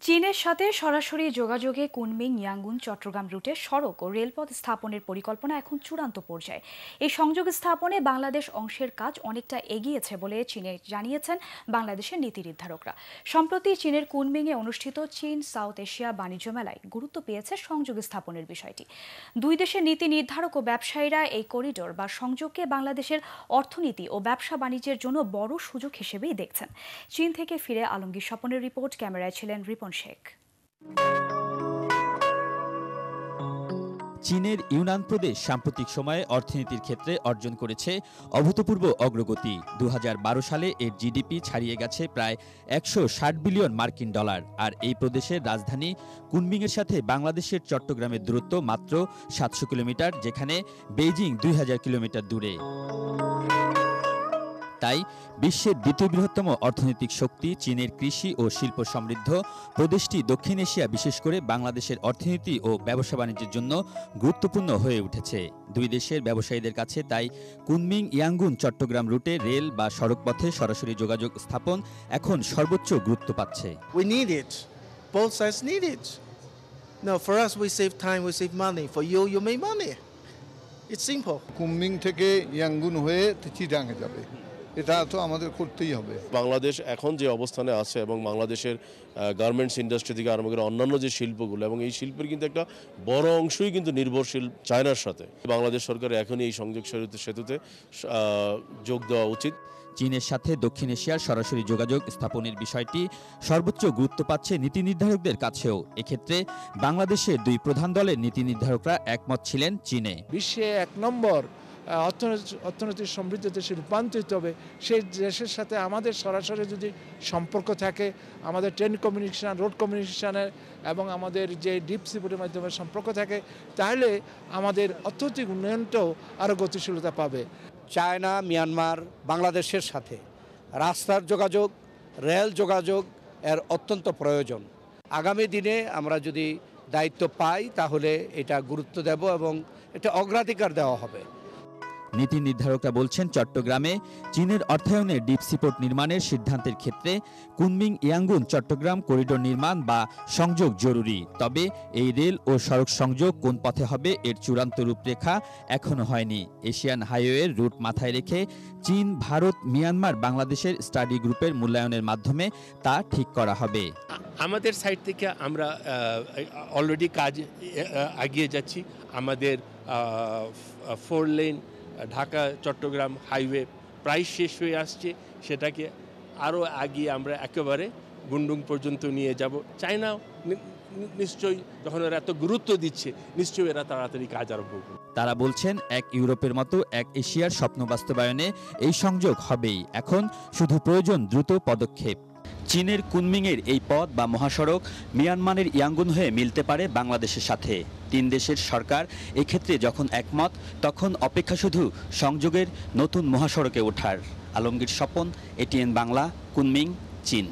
চীনের সাথে সরাসরি যোগাযোগে কুনমিং ইয়াঙ্গুন চট্টগ্রাম রুটে সড়ক ও রেলপথ স্থাপনের পরিকল্পনা এখন চূড়ান্ত পর্যায়ে। এই সংযোগ স্থাপনে বাংলাদেশ অংশের কাজ অনেকটা এগিয়েছে বলে চীনে জানিয়েছেন বাংলাদেশের নীতি নির্ধারকরা। সম্প্রতি চীনের কুনমিংয়ে অনুষ্ঠিত চীন সাউথ এশিয়া বাণিজ্য মেলায় গুরুত্ব পেয়েছে সংযোগ স্থাপনের বিষয়টি। দুই দেশের নীতি নির্ধারক ও ব্যবসায়ীরা এই করিডোর বা সংযোগকে বাংলাদেশের অর্থনীতি ও ব্যবসা বাণিজ্যের জন্য বড় সুযোগ হিসেবেই দেখছেন। চীন থেকে ফিরে আলমগীর স্বপনের রিপোর্ট, ক্যামেরায় ছিলেন রিপন শেখ। চীনের ইউনান প্রদেশ সাম্প্রতিক সময়ে অর্থনীতির ক্ষেত্রে অর্জন করেছে অভূতপূর্ব অগ্রগতি। 2012 সালে এর জিডিপি ছাড়িয়ে গেছে প্রায় 160 বিলিয়ন মার্কিন ডলার। আর এই প্রদেশের রাজধানী কুনমিংয়ের সাথে বাংলাদেশের চট্টগ্রামের দূরত্ব মাত্র 700 কিলোমিটার, যেখানে বেইজিং 2000 কিলোমিটার দূরে। তাই বিশ্বের দ্বিতীয় বৃহত্তম অর্থনৈতিক শক্তি চীনের কৃষি ও শিল্প সমৃদ্ধ প্রদেশটি দক্ষিণ এশিয়া, বিশেষ করে বাংলাদেশের অর্থনীতি ও ব্যবসা বাণিজ্যের জন্য গুরুত্বপূর্ণ হয়ে উঠেছে। দুই দেশের ব্যবসায়ীদের কাছে তাই কুনমিং ইয়াঙ্গুন চট্টগ্রাম রুটে রেল বা সড়কপথে সরাসরি যোগাযোগ স্থাপন এখন সর্বোচ্চ গুরুত্ব পাচ্ছে। We need it. Both sides need it. No, for us we save time, we save money. For you, you make money. It's simple. Kunming থেকে ইয়াঙ্গুন হয়ে চিটাঙে যাবে, এটা তো আমাদের করতেই হবে। বাংলাদেশ এখন যে অবস্থানে আছে এবং বাংলাদেশের গার্মেন্টস ইন্ডাস্ট্রি থেকে আরম্ভ করে অন্যান্য যে শিল্পগুলো, এবং এই শিল্পের কিন্তু একটা বড় অংশই কিন্তু নির্ভরশীল চায়নার সাথে। বাংলাদেশ সরকার এখনই এই সংযোগ সেতুতে যোগ দেওয়া উচিত। চীনের সাথে দক্ষিণ এশিয়ার সরাসরি যোগাযোগ স্থাপনের বিষয়টি সর্বোচ্চ গুরুত্ব পাচ্ছে নীতি নির্ধারকদের কাছেও। এক্ষেত্রে বাংলাদেশের দুই প্রধান দলের নীতি নির্ধারকরা একমত ছিলেন চীনে। বিশ্বে 1 নম্বর অর্থনৈতিক সমৃদ্ধ দেশে রূপান্তরিত হবে, সেই দেশের সাথে আমাদের সরাসরি যদি সম্পর্ক থাকে, আমাদের ট্রেন কমিউনিকেশন, রোড কমিউনিকেশনের এবং আমাদের যে ডিপ সিপোর্টের মাধ্যমে সম্পর্ক থাকে, তাহলে আমাদের অর্থনৈতিক উন্নয়নটাও আরও গতিশীলতা পাবে। চায়না, মিয়ানমার, বাংলাদেশের সাথে রাস্তার যোগাযোগ, রেল যোগাযোগ এর অত্যন্ত প্রয়োজন। আগামী দিনে আমরা যদি দায়িত্ব পাই তাহলে এটা গুরুত্ব দেব এবং এটা অগ্রাধিকার দেওয়া হবে। নীতি নির্ধারকরা বলছেন, চট্টগ্রামে চীনের অর্থায়নে ডিপ সিপোর্ট নির্মাণের সিদ্ধান্তের ক্ষেত্রে কুনমিং ইয়াঙ্গুন চট্টগ্রাম করিডোর নির্মাণ বা সংযোগ জরুরি। তবে এই রেল ও সড়ক সংযোগ কোন পথে হবে এর চূড়ান্ত রূপরেখা এখনো হয়নি। এশিয়ান হাইওয়ের রুট মাথায় রেখে চীন, ভারত, মিয়ানমার, বাংলাদেশের স্টাডি গ্রুপের মূল্যায়নের মাধ্যমে তা ঠিক করা হবে। আমাদের সাইড থেকে আমরা অলরেডি কাজ এগিয়ে যাচ্ছি। আমাদের 4 লেন ঢাকা চট্টগ্রাম হাইওয়ে প্রায় শেষ হয়ে আসছে। সেটাকে আরও আগিয়ে আমরা একেবারে গুন্ডুং পর্যন্ত নিয়ে যাব। চায়না নিশ্চয়ই, যখন এরা এত গুরুত্ব দিচ্ছে, নিশ্চয়ই এরা তাড়াতাড়ি কাজ আরম্ভ করবে। তারা বলছেন, এক ইউরোপের মতো এক এশিয়ার স্বপ্ন বাস্তবায়নে এই সংযোগ হবেই। এখন শুধু প্রয়োজন দ্রুত পদক্ষেপ। চীনের কুনমিংয়ের এই পথ বা মহাসড়ক মিয়ানমারের ইয়াঙ্গুন হয়ে মিলতে পারে বাংলাদেশের সাথে। 3 দেশের সরকার এক্ষেত্রে যখন একমত, তখন অপেক্ষা শুধু সংযোগের নতুন মহাসড়কে ওঠার। আলমগীর স্বপন, এটিএন বাংলা, কুনমিং, চীন।